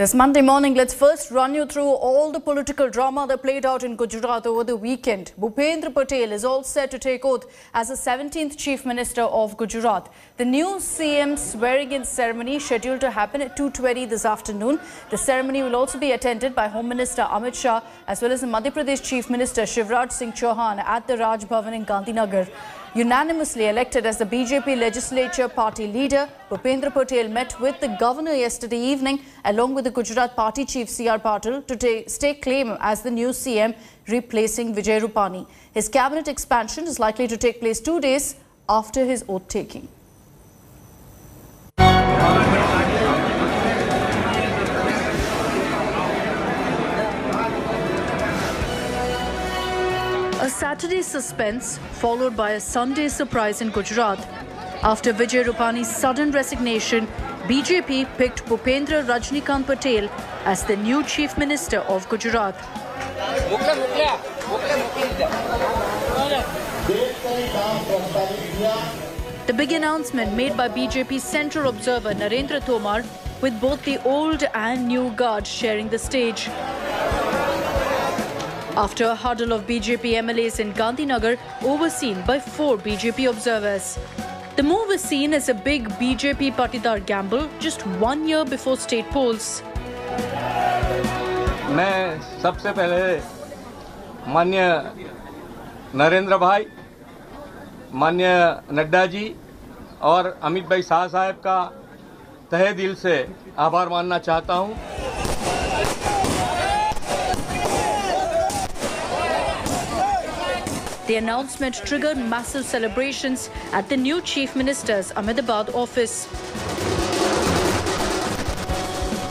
This Monday morning, let's first run you through all the political drama that played out in Gujarat over the weekend. Bhupendra Patel is all set to take oath as the 17th Chief Minister of Gujarat. The new CM swearing-in ceremony scheduled to happen at 2:20 this afternoon. The ceremony will also be attended by Home Minister Amit Shah as well as the Madhya Pradesh Chief Minister Shivraj Singh Chauhan at the Raj Bhavan in Gandhinagar. Unanimously elected as the BJP legislature party leader, Bhupendra Patel met with the governor yesterday evening along with the Gujarat party chief C.R. Patel to stake claim as the new CM replacing Vijay Rupani. His cabinet expansion is likely to take place 2 days after his oath taking. A Saturday suspense followed by a Sunday surprise in Gujarat. After Vijay Rupani's sudden resignation, BJP picked Bhupendra Rajnikant Patel as the new Chief Minister of Gujarat. The big announcement made by BJP's central observer Narendra Tomar, with both the old and new guard sharing the stage. After a huddle of BJP MLAs in Gandhinagar, overseen by 4 BJP observers. The move is seen as a big BJP patidar gamble just 1 year before state polls. मैं सबसे पहले माननीय नरेंद्र भाई, माननीय नड्डा जी और अमित भाई शाह साहब का तहे दिल से आभार मानना चाहता हूं। The announcement triggered massive celebrations at the new Chief Minister's Ahmedabad office.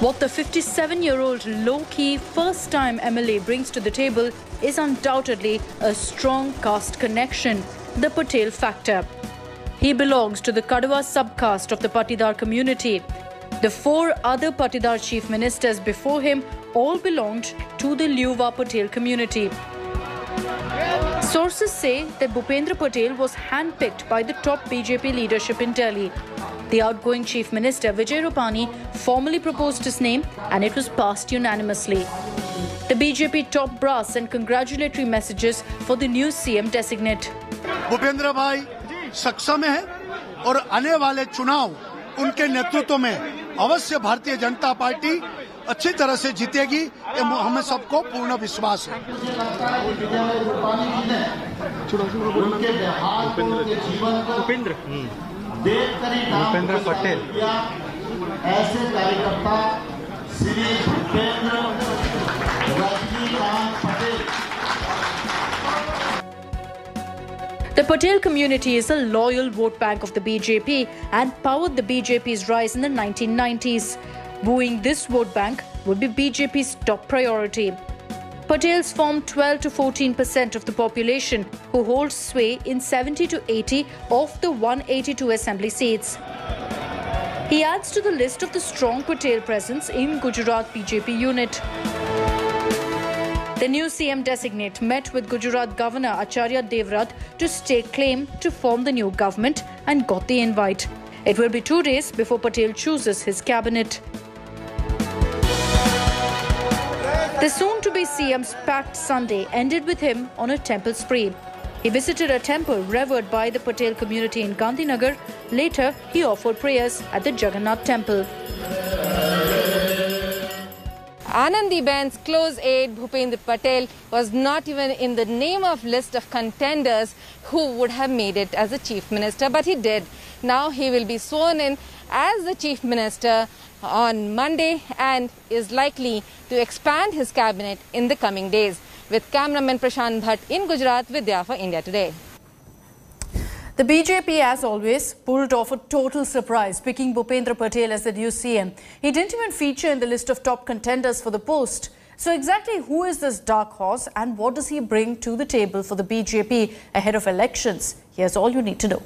What the 57-year-old low-key first-time MLA brings to the table is undoubtedly a strong caste connection, the Patel factor. He belongs to the Kadwa subcaste of the Patidar community. The 4 other Patidar Chief Ministers before him all belonged to the Liuva Patel community. Sources say that Bhupendra Patel was handpicked by the top BJP leadership in Delhi. The outgoing Chief Minister Vijay Rupani formally proposed his name and it was passed unanimously. The BJP top brass sent congratulatory messages for the new CM designate. Bhupendra भाई सक्षम है और आने वाले चुनाव उनके नेतृत्व में अवश्य भारतीय जनता पार्टी अच्छी तरह से जीतेगी, ये हमें सबको पूर्ण विश्वास है। भूपेंद्र पटेल ऐसे कार्यकर्ता Shri Bhupendra Rajinikanth Patel. The Patel community is a loyal vote bank of the BJP and powered the BJP's rise in the 1990s. Wooing this vote bank would be BJP's top priority. Patels form 12 to 14% of the population, who hold sway in 70 to 80 of the 182 assembly seats. He adds to the list of the strong Patel presence in Gujarat BJP unit. The new CM designate met with Gujarat Governor Acharya Devrat to stake claim to form the new government and got the invite. It will be 2 days before Patel chooses his cabinet. The soon-to-be CM's packed Sunday ended with him on a temple spree. He visited a temple revered by the Patel community in Gandhinagar. Later, he offered prayers at the Jagannath temple. Anandiben's close aide Bhupendra Patel was not even in the name of list of contenders who would have made it as a chief minister, but he did. Now he will be sworn in as the chief minister on Monday and is likely to expand his cabinet in the coming days. With cameraman Prashant Bhatt in Gujarat, Vidya for India Today. The BJP, as always, pulled off a total surprise, picking Bhupendra Patel as the new CM. He didn't even feature in the list of top contenders for the post. So exactly who is this dark horse and what does he bring to the table for the BJP ahead of elections? Here's all you need to know.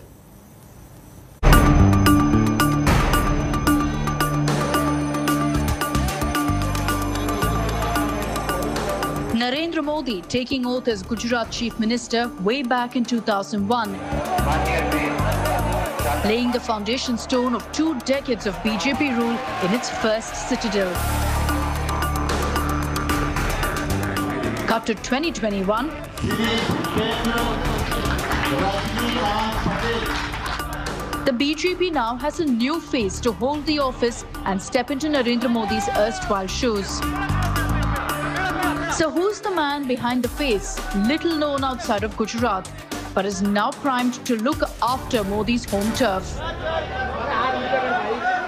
Narendra Modi taking oath as Gujarat Chief Minister way back in 2001. Laying the foundation stone of 2 decades of BJP rule in its first citadel. Cut to 2021. The BJP now has a new face to hold the office and step into Narendra Modi's erstwhile shoes. So who's the man behind the face, little known outside of Gujarat, but is now primed to look after Modi's home turf?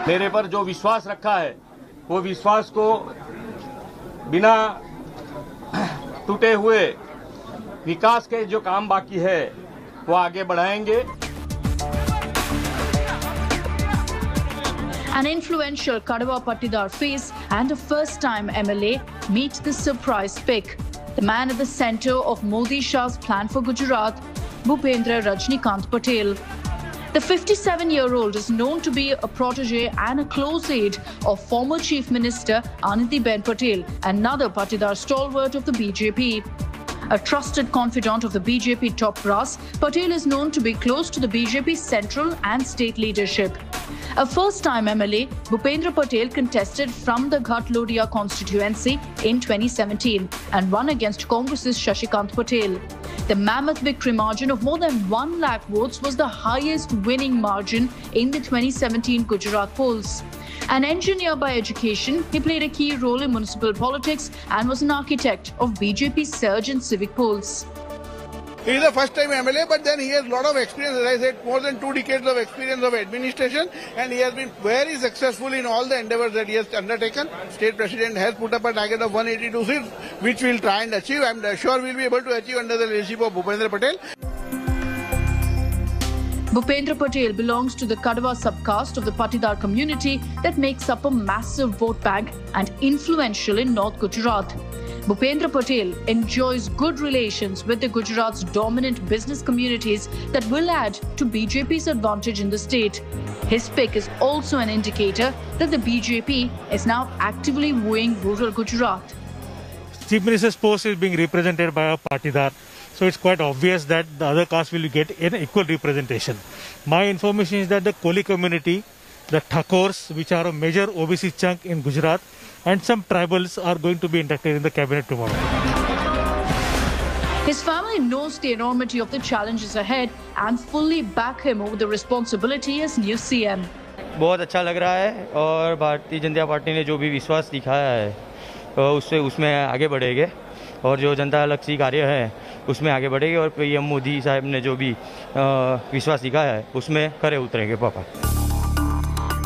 मेरे पर जो विश्वास रखा है, वो विश्वास को बिना टूटे हुए विकास के जो काम बाकी है, वो आगे बढ़ाएंगे. An influential Kadwa Patidar face and a first-time MLA meet the surprise pick. The man at the centre of Modi Shah's plan for Gujarat, Bhupendra Patel. The 57-year-old is known to be a protege and a close aide of former Chief Minister Anandiben Patel, another Patidar stalwart of the BJP. A trusted confidant of the BJP top brass, Patel is known to be close to the BJP central and state leadership. A first-time MLA, Bhupendra Patel contested from the Ghatlodia constituency in 2017 and won against Congress's Shashikant Patel. The mammoth victory margin of more than 1 lakh votes was the highest winning margin in the 2017 Gujarat polls. An engineer by education, he played a key role in municipal politics and was an architect of BJP's surge in civic polls. He is a first-time MLA, but then he has a lot of experience, as I said, more than 2 decades of experience of administration, and he has been very successful in all the endeavors that he has undertaken. State President has put up a target of 182 seats, which we will try and achieve. I am sure we will be able to achieve under the leadership of Bhupendra Patel. Bhupendra Patel belongs to the Kadwa subcaste of the Patidar community that makes up a massive vote bank and influential in North Gujarat. Bhupendra Patel enjoys good relations with the Gujarat's dominant business communities that will add to BJP's advantage in the state. His pick is also an indicator that the BJP is now actively wooing rural Gujarat. Chief Minister's post is being represented by a Patidar, so it's quite obvious that the other caste will get an equal representation. My information is that the Koli community, the Thakors, which are a major OBC chunk in Gujarat, and some tribals are going to be inducted in the cabinet tomorrow. His family knows the enormity of the challenges ahead and fully back him over the responsibility as new CM. बहुत अच्छा लग रहा है और Bharatiya Janata party ने जो भी विश्वास दिखाया है उसमें आगे बढ़ेंगे और जो जनता लक्षी कार्य है उसमें आगे बढ़ेंगे और पीएम मोदी साहब ने जो भी विश्वास दिखाया है उसमें खरे उतरेंगे पापा.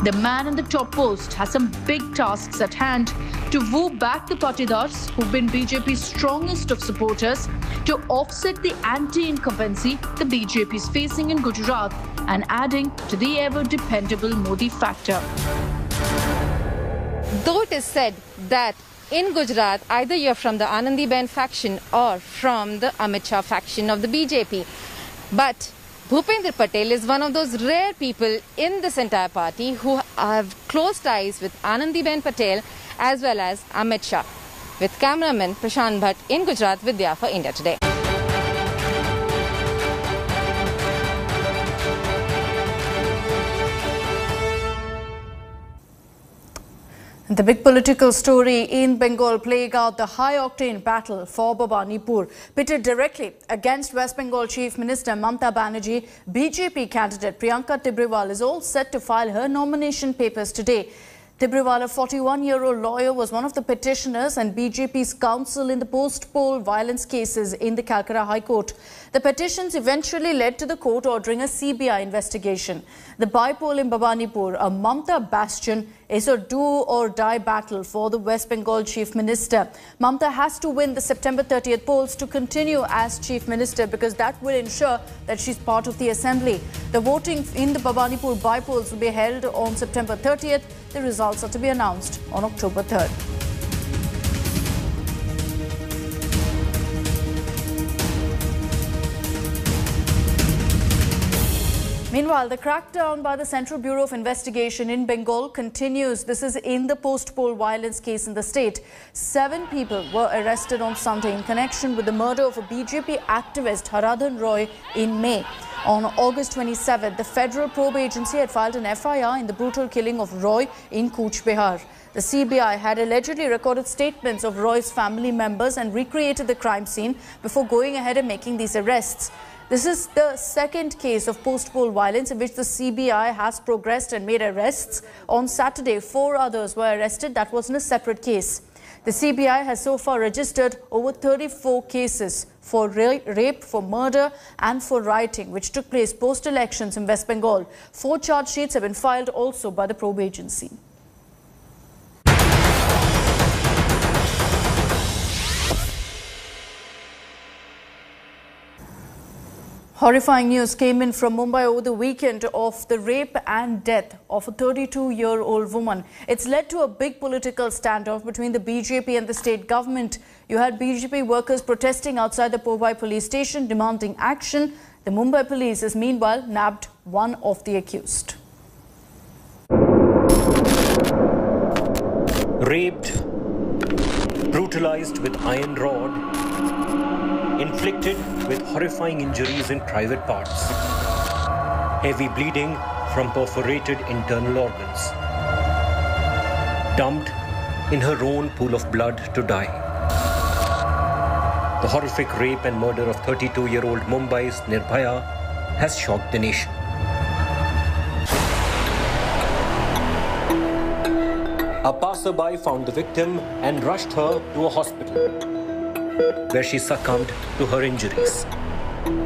The man in the top post has some big tasks at hand to woo back the Patidars, who've been BJP's strongest of supporters, to offset the anti-incumbency the BJP is facing in Gujarat and adding to the ever-dependable Modi factor. Though it is said that in Gujarat, either you're from the Anandiben faction or from the Amit Shah faction of the BJP, but Bhupendra Patel is one of those rare people in this entire party who have close ties with Anandiben Patel as well as Amit Shah. With cameraman Prashant Bhatt in Gujarat, Vidya for India Today. The big political story in Bengal playing out the high-octane battle for Bhabanipur. Pitted directly against West Bengal Chief Minister Mamata Banerjee, BJP candidate Priyanka Tibrewal is all set to file her nomination papers today. Tibrewal, a 41-year-old lawyer, was one of the petitioners and BJP's counsel in the post-poll violence cases in the Calcutta High Court. The petitions eventually led to the court ordering a CBI investigation. The by-poll in Bhabanipur, a Mamata bastion, is a do-or-die battle for the West Bengal Chief Minister. Mamata has to win the September 30th polls to continue as Chief Minister because that will ensure that she's part of the Assembly. The voting in the Bhabanipur by-polls will be held on September 30th. The results are to be announced on October 3rd. Meanwhile, the crackdown by the Central Bureau of Investigation in Bengal continues. This is in the post-poll violence case in the state. 7 people were arrested on Sunday in connection with the murder of a BJP activist, Haradhan Roy, in May. On August 27, the federal probe agency had filed an FIR in the brutal killing of Roy in Cooch Behar. The CBI had allegedly recorded statements of Roy's family members and recreated the crime scene before going ahead and making these arrests. This is the second case of post-poll violence in which the CBI has progressed and made arrests. On Saturday, 4 others were arrested. That was in a separate case. The CBI has so far registered over 34 cases for rape, for murder and for rioting, which took place post-elections in West Bengal. 4 charge sheets have been filed also by the probe agency. Horrifying news came in from Mumbai over the weekend of the rape and death of a 32-year-old woman. It's led to a big political standoff between the BJP and the state government. You had BJP workers protesting outside the Powai police station demanding action. The Mumbai police has meanwhile nabbed one of the accused. Raped, brutalized with iron rod, inflicted with horrifying injuries in private parts, heavy bleeding from perforated internal organs, dumped in her own pool of blood to die. The horrific rape and murder of 32-year-old Mumbai's Nirbhaya has shocked the nation. A passerby found the victim and rushed her to a hospital, where she succumbed to her injuries.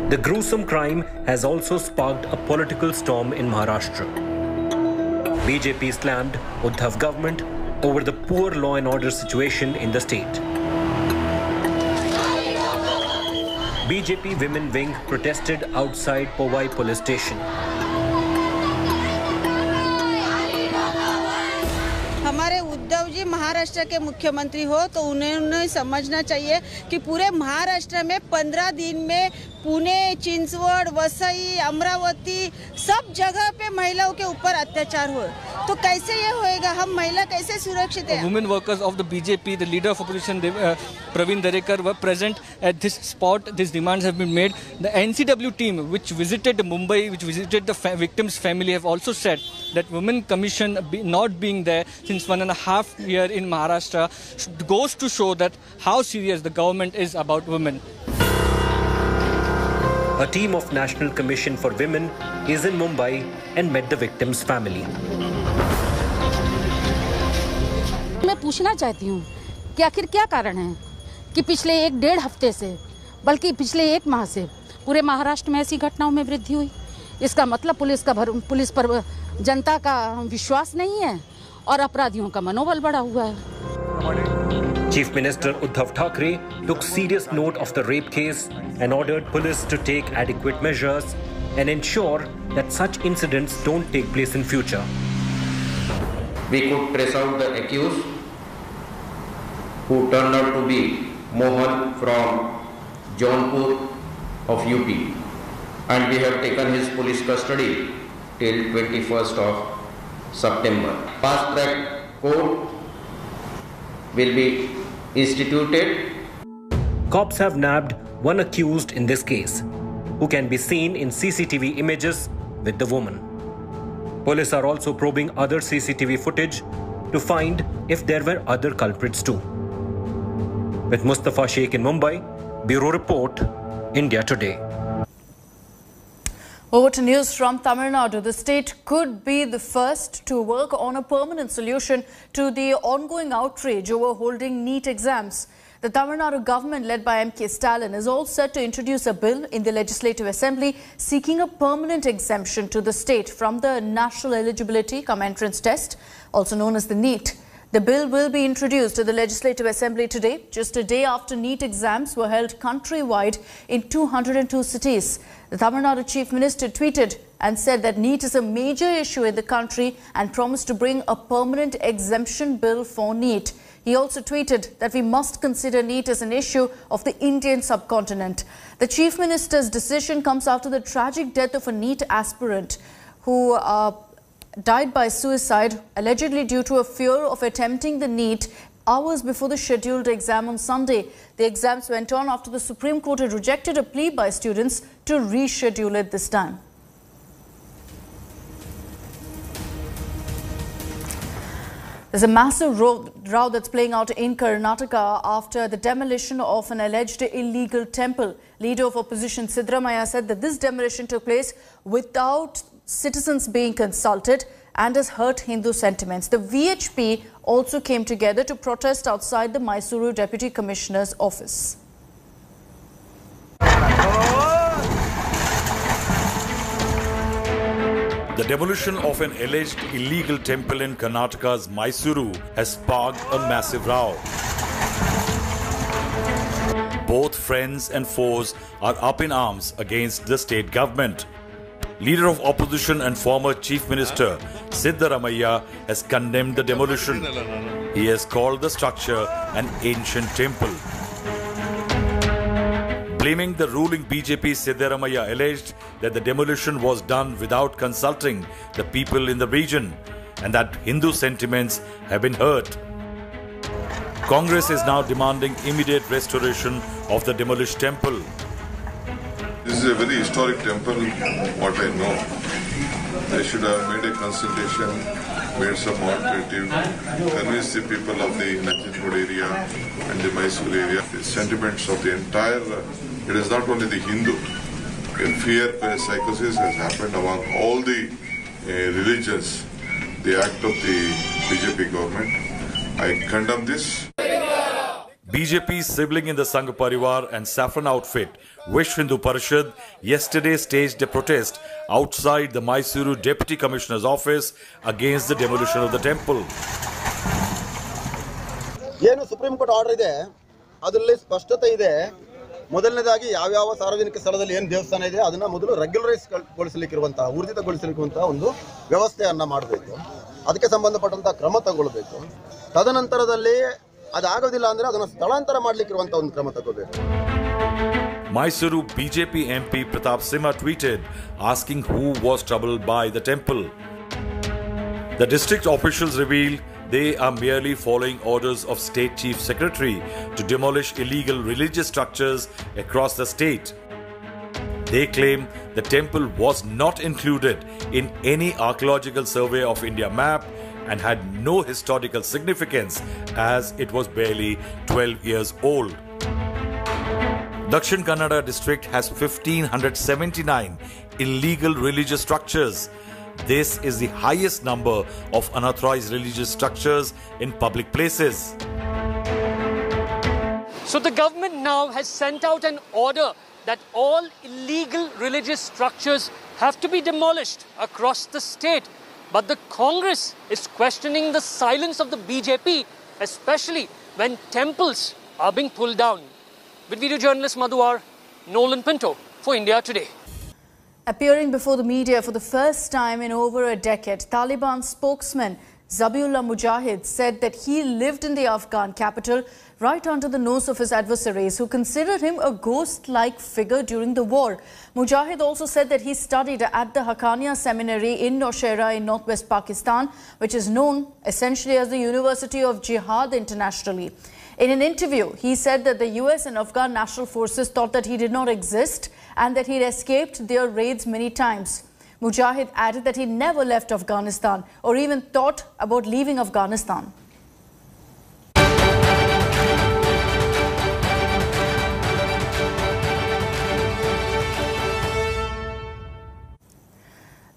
The gruesome crime has also sparked a political storm in Maharashtra. BJP slammed Uddhav government over the poor law and order situation in the state. BJP women wing protested outside Powai police station. हमारे उद्धव जी महाराष्ट्र के मुख्यमंत्री हो तो उन्हें समझना चाहिए कि पूरे महाराष्ट्र में 15 दिन में पुणे, चिंचवड, वसई, अमरावती सब जगह पे महिलाओं के ऊपर अत्याचार हो तो कैसे ये होएगा हम महिला कैसे सुरक्षित है Women workers of the BJP, the leader of opposition Praveen Darekar were present at this spot. These demands have been made. The NCW team which visited Mumbai, which visited the victim's family have also said that Women Commission not being there since 1.5 years in Maharashtra goes to show that how serious the government is about women. A team of National Commission for Women is in Mumbai and met the victim's family. मैं पूछना चाहती हूँ कि आखिर क्या कारण है कि पिछले 1-1.5 हफ्ते से बल्कि पिछले 1 माह से पूरे महाराष्ट्र में ऐसी घटनाओं में वृद्धि हुई। इसका मतलब पुलिस पर जनता का विश्वास नहीं है और अपराधियों का मनोबल बढ़ा हुआ है। Chief Minister Uddhav Thackeray took serious note of the rape case and ordered police to take adequate measures and ensure that such incidents don't take place in future. We could trace out the accused, who turned out to be Mohan from Jaunpur of UP, and we have taken his police custody till 21st of September. Fast track court will be instituted. Cops have nabbed one accused in this case, who can be seen in CCTV images with the woman. Police are also probing other CCTV footage to find if there were other culprits too. With Mustafa Sheikh in Mumbai, Bureau Report, India Today. Over to news from Tamil Nadu. The state could be the first to work on a permanent solution to the ongoing outrage over holding NEET exams. The Tamil Nadu government, led by M.K. Stalin, is all set to introduce a bill in the Legislative Assembly seeking a permanent exemption to the state from the National Eligibility Cum Entrance Test, also known as the NEET. The bill will be introduced to the Legislative Assembly today, just a day after NEET exams were held countrywide in 202 cities. The Tamil Nadu Chief Minister tweeted and said that NEET is a major issue in the country and promised to bring a permanent exemption bill for NEET. He also tweeted that we must consider NEET as an issue of the Indian subcontinent. The Chief Minister's decision comes after the tragic death of a NEET aspirant who died by suicide, allegedly due to a fear of attempting the NEET hours before the scheduled exam on Sunday. The exams went on after the Supreme Court had rejected a plea by students to reschedule it this time. There's a massive row that's playing out in Karnataka after the demolition of an alleged illegal temple. Leader of opposition Siddaramaiah said that this demolition took place without citizens being consulted and has hurt Hindu sentiments. The VHP also came together to protest outside the Mysuru Deputy Commissioner's office. The demolition of an alleged illegal temple in Karnataka's Mysuru has sparked a massive row. Both friends and foes are up in arms against the state government. Leader of opposition and former Chief Minister Siddaramaiah has condemned the demolition. He has called the structure an ancient temple. Blaming the ruling BJP, Siddaramaiah alleged that the demolition was done without consulting the people in the region and that Hindu sentiments have been hurt. Congress is now demanding immediate restoration of the demolished temple. This is a very historic temple, what I know. They should have made a consultation, made some alternative, convinced the people of the Nanjangud area and the Mysore area. The sentiments of the entire, it is not only the Hindu. A fear psychosis has happened among all the religions. The act of the BJP government. I condemn this. BJP's sibling in the Sangh Parivar and Saffron outfit, Vish Hindu Parishad, yesterday staged a protest outside the Mysuru Deputy Commissioner's office against the demolition of the temple. ಏನು supreme court order ಇದೆ ಅದರಲ್ಲಿ ಸ್ಪಷ್ಟತೆ ಇದೆ ಮೊದಲನೇದಾಗಿ ಯಾವ ಸಾರ್ವಜನಿಕ ಸ್ಥಳದಲ್ಲಿ ಏನು ದೇವಸ್ಥಾನ ಇದೆ ಅದನ್ನ ಮೊದಲು ರೆಗ್ಯುಲರೈಸ್ ಗೊಳಿಸಲಿಕ್ಕಿರುವಂತ ಊರ್ಜಿತಗೊಳಿಸಲಿಕ್ಕಿರುವಂತ ಒಂದು ವ್ಯವಸ್ಥೆಯನ್ನ ಮಾಡಬೇಕು ಅದಕ್ಕೆ ಸಂಬಂಧಪಟ್ಟಂತ ಕ್ರಮ ತಗೊಳ್ಳಬೇಕು ತದನಂತರದಲ್ಲಿ ಅದಾಗೋದಿಲ್ಲ ಅಂದ್ರೆ ಅದನ್ನ ಸ್ಥಳಾಂತರ ಮಾಡಲಿಕ್ಕಿರುವಂತ ಒಂದು ಕ್ರಮ ತಗೋಬೇಕು Mysuru BJP MP Pratap Simha tweeted asking who was troubled by the temple. The district officials revealed they are merely following orders of State Chief Secretary to demolish illegal religious structures across the state. They claim the temple was not included in any archaeological survey of India map and had no historical significance as it was barely 12 years old. Dakshin Kannada district has 1,579 illegal religious structures. This is the highest number of unauthorized religious structures in public places. So the government now has sent out an order that all illegal religious structures have to be demolished across the state. But the Congress is questioning the silence of the BJP, especially when temples are being pulled down. With video journalist Madhuar, Nolan Pinto for India Today. Appearing before the media for the first time in over a decade, Taliban spokesman Zabiullah Mujahid said that he lived in the Afghan capital right under the nose of his adversaries who considered him a ghost-like figure during the war. Mujahid also said that he studied at the Haqqaniya Seminary in Nowshera in northwest Pakistan, which is known essentially as the University of Jihad internationally. In an interview, he said that the US and Afghan national forces thought that he did not exist and that he had escaped their raids many times. Mujahid added that he never left Afghanistan or even thought about leaving Afghanistan.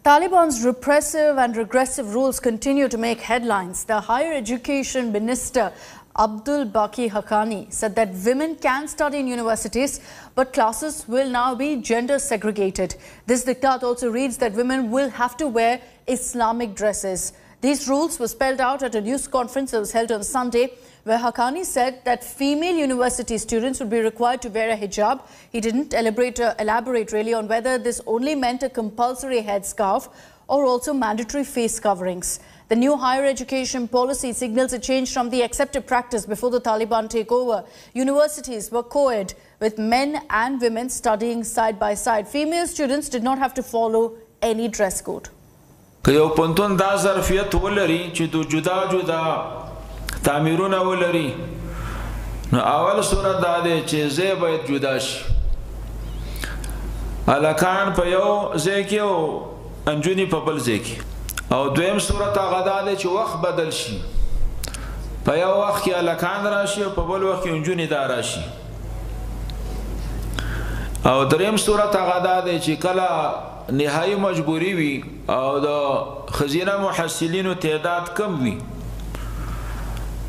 Taliban's repressive and regressive rules continue to make headlines. The Higher Education Minister Abdul Baqi Haqqani said that women can study in universities, but classes will now be gender segregated. This diktat also reads that women will have to wear Islamic dresses. These rules were spelled out at a news conference that was held on Sunday, where Haqqani said that female university students would be required to wear a hijab. He didn't elaborate really on whether this only meant a compulsory headscarf or also mandatory face coverings. The new higher education policy signals a change from the accepted practice before the Taliban takeover. Universities were co-ed, with men and women studying side by side. Female students did not have to follow any dress code. که یو پوهنتون دا ظرفیت ولري چې جدا جدا تعمیرونه ولري نو اول صورت دا دی چې ځای باید جدا شي هلکان په یو ځای کې او نجونې په بل ځای کې او دویم صورت هغه دا دی چې وخت بدل شي په یو وخت کې هلکان راشي او په بل وخت کې نجونې دا راشي او دریم صورت هغه دا دی چې کله نهایی مجبوری وي او د خزینه محصلینو تعداد کم وي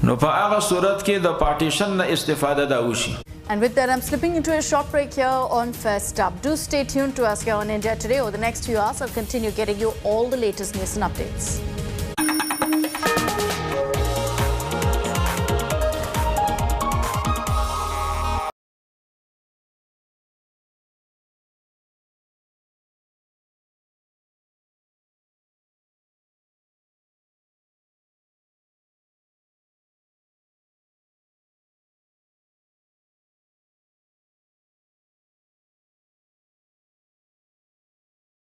نو په هغه صورت کې د پارټیشن نه استفاده دا وشي. And with that, I'm slipping into a short break here on First Up. Do stay tuned to us here on India Today. Over the next few hours, I'll continue getting you all the latest news and updates.